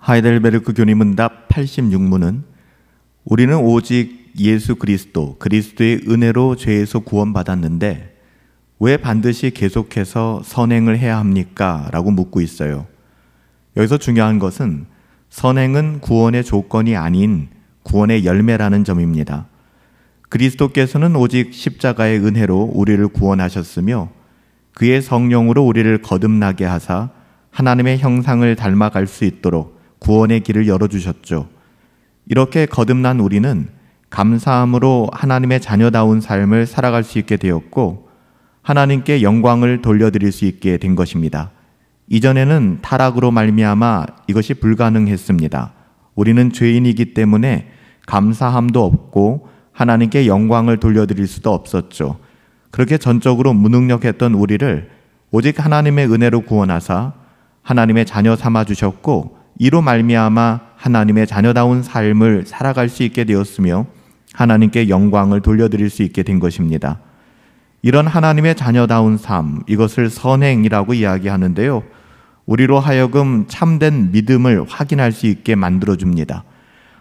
하이델베르크 교리문답 86문은 우리는 오직 예수 그리스도, 그리스도의 은혜로 죄에서 구원받았는데 왜 반드시 계속해서 선행을 해야 합니까? 라고 묻고 있어요. 여기서 중요한 것은 선행은 구원의 조건이 아닌 구원의 열매라는 점입니다. 그리스도께서는 오직 십자가의 은혜로 우리를 구원하셨으며 그의 성령으로 우리를 거듭나게 하사 하나님의 형상을 닮아갈 수 있도록 구원의 길을 열어주셨죠. 이렇게 거듭난 우리는 감사함으로 하나님의 자녀다운 삶을 살아갈 수 있게 되었고 하나님께 영광을 돌려드릴 수 있게 된 것입니다. 이전에는 타락으로 말미암아 이것이 불가능했습니다. 우리는 죄인이기 때문에 감사함도 없고 하나님께 영광을 돌려드릴 수도 없었죠. 그렇게 전적으로 무능력했던 우리를 오직 하나님의 은혜로 구원하사 하나님의 자녀 삼아 주셨고 이로 말미암아 하나님의 자녀다운 삶을 살아갈 수 있게 되었으며 하나님께 영광을 돌려드릴 수 있게 된 것입니다. 이런 하나님의 자녀다운 삶, 이것을 선행이라고 이야기하는데요. 우리로 하여금 참된 믿음을 확인할 수 있게 만들어줍니다.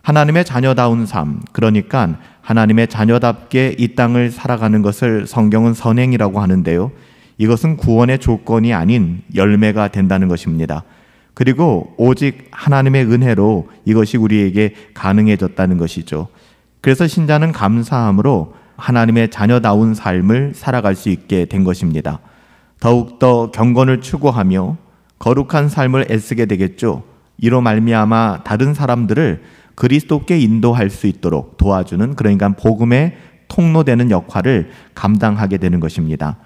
하나님의 자녀다운 삶, 그러니까 하나님의 자녀답게 이 땅을 살아가는 것을 성경은 선행이라고 하는데요. 이것은 구원의 조건이 아닌 열매가 된다는 것입니다. 그리고 오직 하나님의 은혜로 이것이 우리에게 가능해졌다는 것이죠. 그래서 신자는 감사함으로 하나님의 자녀다운 삶을 살아갈 수 있게 된 것입니다. 더욱더 경건을 추구하며 거룩한 삶을 애쓰게 되겠죠. 이로 말미암아 다른 사람들을 그리스도께 인도할 수 있도록 도와주는, 그러니까 복음의 통로되는 역할을 감당하게 되는 것입니다.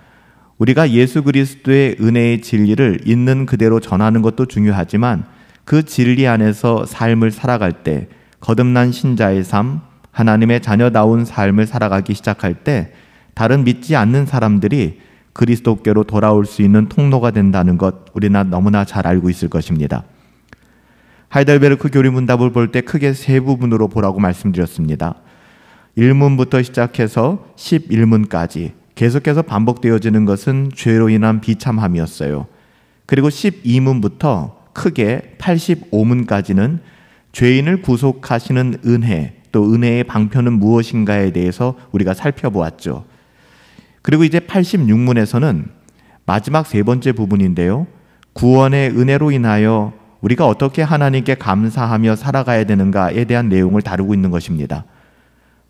우리가 예수 그리스도의 은혜의 진리를 있는 그대로 전하는 것도 중요하지만 그 진리 안에서 삶을 살아갈 때 거듭난 신자의 삶, 하나님의 자녀다운 삶을 살아가기 시작할 때 다른 믿지 않는 사람들이 그리스도께로 돌아올 수 있는 통로가 된다는 것 우리는 너무나 잘 알고 있을 것입니다. 하이델베르크 교리문답을 볼 때 크게 세 부분으로 보라고 말씀드렸습니다. 1문부터 시작해서 11문까지 계속해서 반복되어지는 것은 죄로 인한 비참함이었어요. 그리고 12문부터 크게 85문까지는 죄인을 구속하시는 은혜, 또 은혜의 방편은 무엇인가에 대해서 우리가 살펴보았죠. 그리고 이제 86문에서는 마지막 세 번째 부분인데요. 구원의 은혜로 인하여 우리가 어떻게 하나님께 감사하며 살아가야 되는가에 대한 내용을 다루고 있는 것입니다.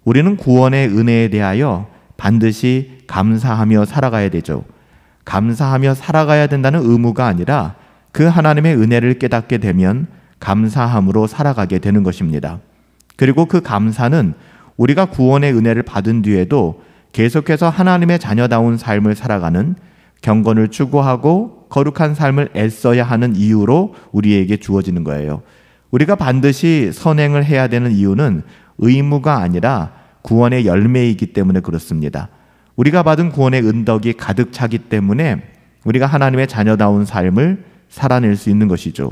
우리는 구원의 은혜에 대하여 반드시 감사하며 살아가야 되죠. 감사하며 살아가야 된다는 의무가 아니라 그 하나님의 은혜를 깨닫게 되면 감사함으로 살아가게 되는 것입니다. 그리고 그 감사는 우리가 구원의 은혜를 받은 뒤에도 계속해서 하나님의 자녀다운 삶을 살아가는, 경건을 추구하고 거룩한 삶을 애써야 하는 이유로 우리에게 주어지는 거예요. 우리가 반드시 선행을 해야 되는 이유는 의무가 아니라 구원의 열매이기 때문에 그렇습니다. 우리가 받은 구원의 은덕이 가득 차기 때문에 우리가 하나님의 자녀다운 삶을 살아낼 수 있는 것이죠.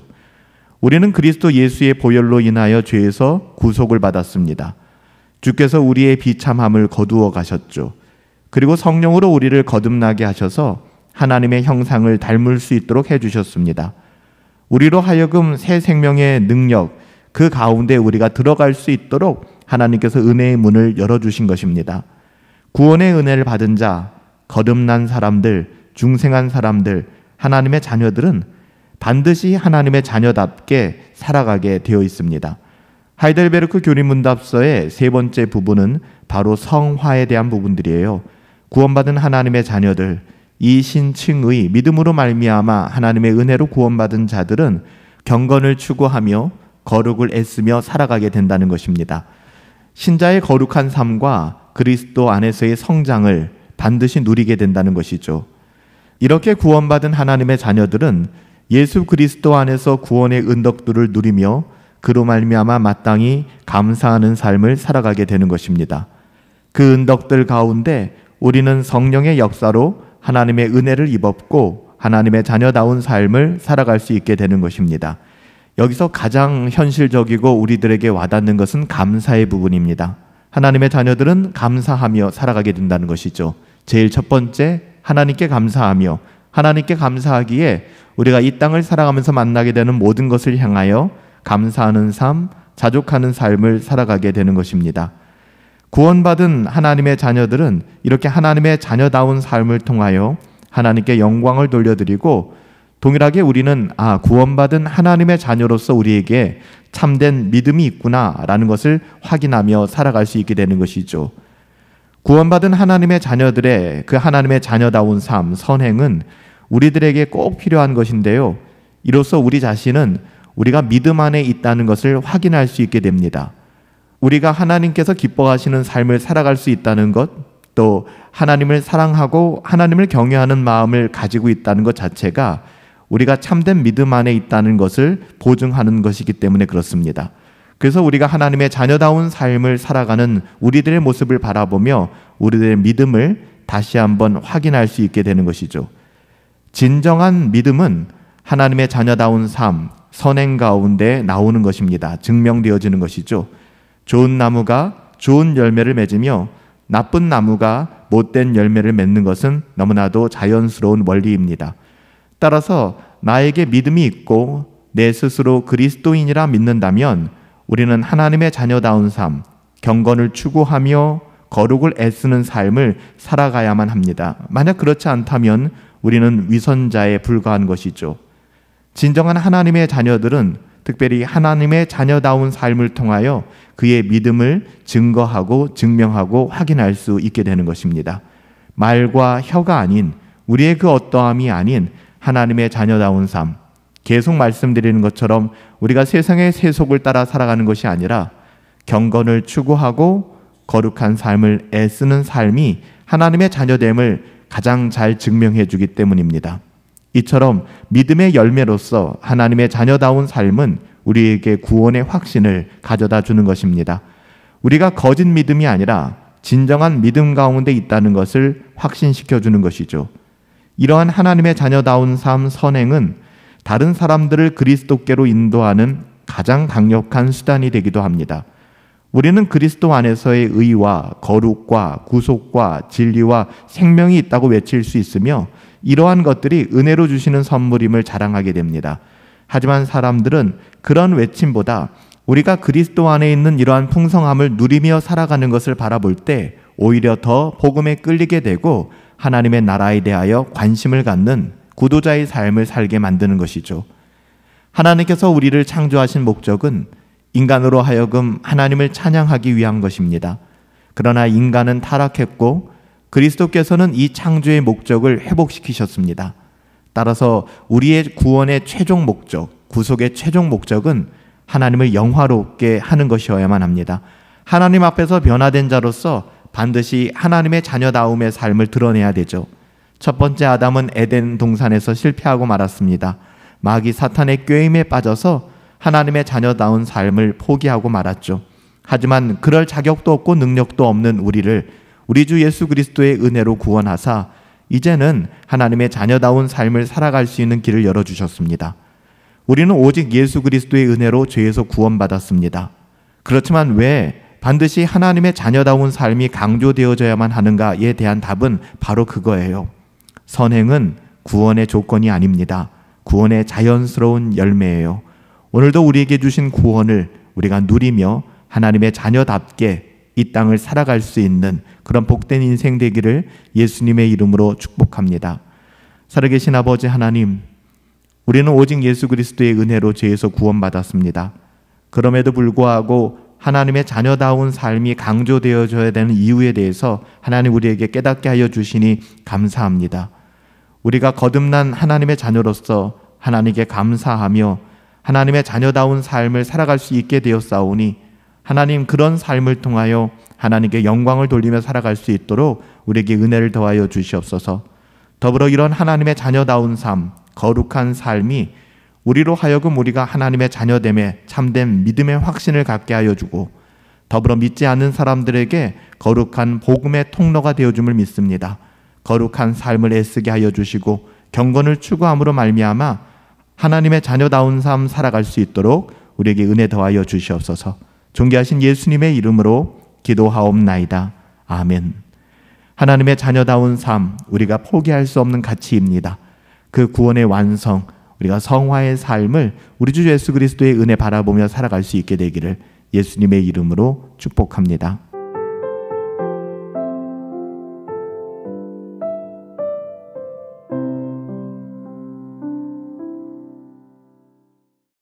우리는 그리스도 예수의 보혈로 인하여 죄에서 구속을 받았습니다. 주께서 우리의 비참함을 거두어 가셨죠. 그리고 성령으로 우리를 거듭나게 하셔서 하나님의 형상을 닮을 수 있도록 해주셨습니다. 우리로 하여금 새 생명의 능력, 그 가운데 우리가 들어갈 수 있도록 하나님께서 은혜의 문을 열어주신 것입니다. 구원의 은혜를 받은 자, 거듭난 사람들, 중생한 사람들, 하나님의 자녀들은 반드시 하나님의 자녀답게 살아가게 되어 있습니다. 하이델베르크 교리문답서의 세 번째 부분은 바로 성화에 대한 부분들이에요. 구원받은 하나님의 자녀들, 이 신층의 믿음으로 말미암아 하나님의 은혜로 구원받은 자들은 경건을 추구하며 거룩을 애쓰며 살아가게 된다는 것입니다. 신자의 거룩한 삶과 그리스도 안에서의 성장을 반드시 누리게 된다는 것이죠. 이렇게 구원받은 하나님의 자녀들은 예수 그리스도 안에서 구원의 은덕들을 누리며 그로 말미암아 마땅히 감사하는 삶을 살아가게 되는 것입니다. 그 은덕들 가운데 우리는 성령의 역사로 하나님의 은혜를 입었고 하나님의 자녀다운 삶을 살아갈 수 있게 되는 것입니다. 여기서 가장 현실적이고 우리들에게 와닿는 것은 감사의 부분입니다. 하나님의 자녀들은 감사하며 살아가게 된다는 것이죠. 제일 첫 번째, 하나님께 감사하며, 하나님께 감사하기에 우리가 이 땅을 살아가면서 만나게 되는 모든 것을 향하여 감사하는 삶, 자족하는 삶을 살아가게 되는 것입니다. 구원받은 하나님의 자녀들은 이렇게 하나님의 자녀다운 삶을 통하여 하나님께 영광을 돌려드리고, 동일하게 우리는 구원받은 하나님의 자녀로서 우리에게 참된 믿음이 있구나라는 것을 확인하며 살아갈 수 있게 되는 것이죠. 구원받은 하나님의 자녀들의 그 하나님의 자녀다운 삶, 선행은 우리들에게 꼭 필요한 것인데요. 이로써 우리 자신은 우리가 믿음 안에 있다는 것을 확인할 수 있게 됩니다. 우리가 하나님께서 기뻐하시는 삶을 살아갈 수 있다는 것, 또 하나님을 사랑하고 하나님을 경외하는 마음을 가지고 있다는 것 자체가 우리가 참된 믿음 안에 있다는 것을 보증하는 것이기 때문에 그렇습니다. 그래서 우리가 하나님의 자녀다운 삶을 살아가는 우리들의 모습을 바라보며 우리들의 믿음을 다시 한번 확인할 수 있게 되는 것이죠. 진정한 믿음은 하나님의 자녀다운 삶, 선행 가운데 나오는 것입니다. 증명되어지는 것이죠. 좋은 나무가 좋은 열매를 맺으며 나쁜 나무가 못된 열매를 맺는 것은 너무나도 자연스러운 원리입니다. 따라서 나에게 믿음이 있고 내 스스로 그리스도인이라 믿는다면 우리는 하나님의 자녀다운 삶, 경건을 추구하며 거룩을 애쓰는 삶을 살아가야만 합니다. 만약 그렇지 않다면 우리는 위선자에 불과한 것이죠. 진정한 하나님의 자녀들은 특별히 하나님의 자녀다운 삶을 통하여 그의 믿음을 증거하고 증명하고 확인할 수 있게 되는 것입니다. 말과 혀가 아닌, 우리의 그 어떠함이 아닌 하나님의 자녀다운 삶, 계속 말씀드리는 것처럼 우리가 세상의 세속을 따라 살아가는 것이 아니라 경건을 추구하고 거룩한 삶을 애쓰는 삶이 하나님의 자녀됨을 가장 잘 증명해 주기 때문입니다. 이처럼 믿음의 열매로서 하나님의 자녀다운 삶은 우리에게 구원의 확신을 가져다 주는 것입니다. 우리가 거짓 믿음이 아니라 진정한 믿음 가운데 있다는 것을 확신시켜 주는 것이죠. 이러한 하나님의 자녀다운 삶 선행은 다른 사람들을 그리스도께로 인도하는 가장 강력한 수단이 되기도 합니다. 우리는 그리스도 안에서의 의와 거룩과 구속과 진리와 생명이 있다고 외칠 수 있으며 이러한 것들이 은혜로 주시는 선물임을 자랑하게 됩니다. 하지만 사람들은 그런 외침보다 우리가 그리스도 안에 있는 이러한 풍성함을 누리며 살아가는 것을 바라볼 때 오히려 더 복음에 끌리게 되고 하나님의 나라에 대하여 관심을 갖는 구도자의 삶을 살게 만드는 것이죠. 하나님께서 우리를 창조하신 목적은 인간으로 하여금 하나님을 찬양하기 위한 것입니다. 그러나 인간은 타락했고 그리스도께서는 이 창조의 목적을 회복시키셨습니다. 따라서 우리의 구원의 최종 목적, 구속의 최종 목적은 하나님을 영화롭게 하는 것이어야만 합니다. 하나님 앞에서 변화된 자로서 반드시 하나님의 자녀다움의 삶을 드러내야 되죠. 첫 번째 아담은 에덴 동산에서 실패하고 말았습니다. 마귀 사탄의 꾀임에 빠져서 하나님의 자녀다운 삶을 포기하고 말았죠. 하지만 그럴 자격도 없고 능력도 없는 우리를 우리 주 예수 그리스도의 은혜로 구원하사 이제는 하나님의 자녀다운 삶을 살아갈 수 있는 길을 열어주셨습니다. 우리는 오직 예수 그리스도의 은혜로 죄에서 구원받았습니다. 그렇지만 왜 반드시 하나님의 자녀다운 삶이 강조되어져야만 하는가에 대한 답은 바로 그거예요. 선행은 구원의 조건이 아닙니다. 구원의 자연스러운 열매예요. 오늘도 우리에게 주신 구원을 우리가 누리며 하나님의 자녀답게 이 땅을 살아갈 수 있는 그런 복된 인생 되기를 예수님의 이름으로 축복합니다. 살아계신 아버지 하나님, 우리는 오직 예수 그리스도의 은혜로 죄에서 구원받았습니다. 그럼에도 불구하고 하나님의 자녀다운 삶이 강조되어져야 되는 이유에 대해서 하나님 우리에게 깨닫게 하여 주시니 감사합니다. 우리가 거듭난 하나님의 자녀로서 하나님께 감사하며 하나님의 자녀다운 삶을 살아갈 수 있게 되었사오니 하나님 그런 삶을 통하여 하나님께 영광을 돌리며 살아갈 수 있도록 우리에게 은혜를 더하여 주시옵소서. 더불어 이런 하나님의 자녀다운 삶, 거룩한 삶이 우리로 하여금 우리가 하나님의 자녀됨에 참된 믿음의 확신을 갖게 하여 주고 더불어 믿지 않는 사람들에게 거룩한 복음의 통로가 되어줌을 믿습니다. 거룩한 삶을 애쓰게 하여 주시고 경건을 추구함으로 말미암아 하나님의 자녀다운 삶 살아갈 수 있도록 우리에게 은혜 더하여 주시옵소서. 존귀하신 예수님의 이름으로 기도하옵나이다. 아멘. 하나님의 자녀다운 삶, 우리가 포기할 수 없는 가치입니다. 그 구원의 완성, 우리가 성화의 삶을 우리 주 예수 그리스도의 은혜 바라보며 살아갈 수 있게 되기를 예수님의 이름으로 축복합니다.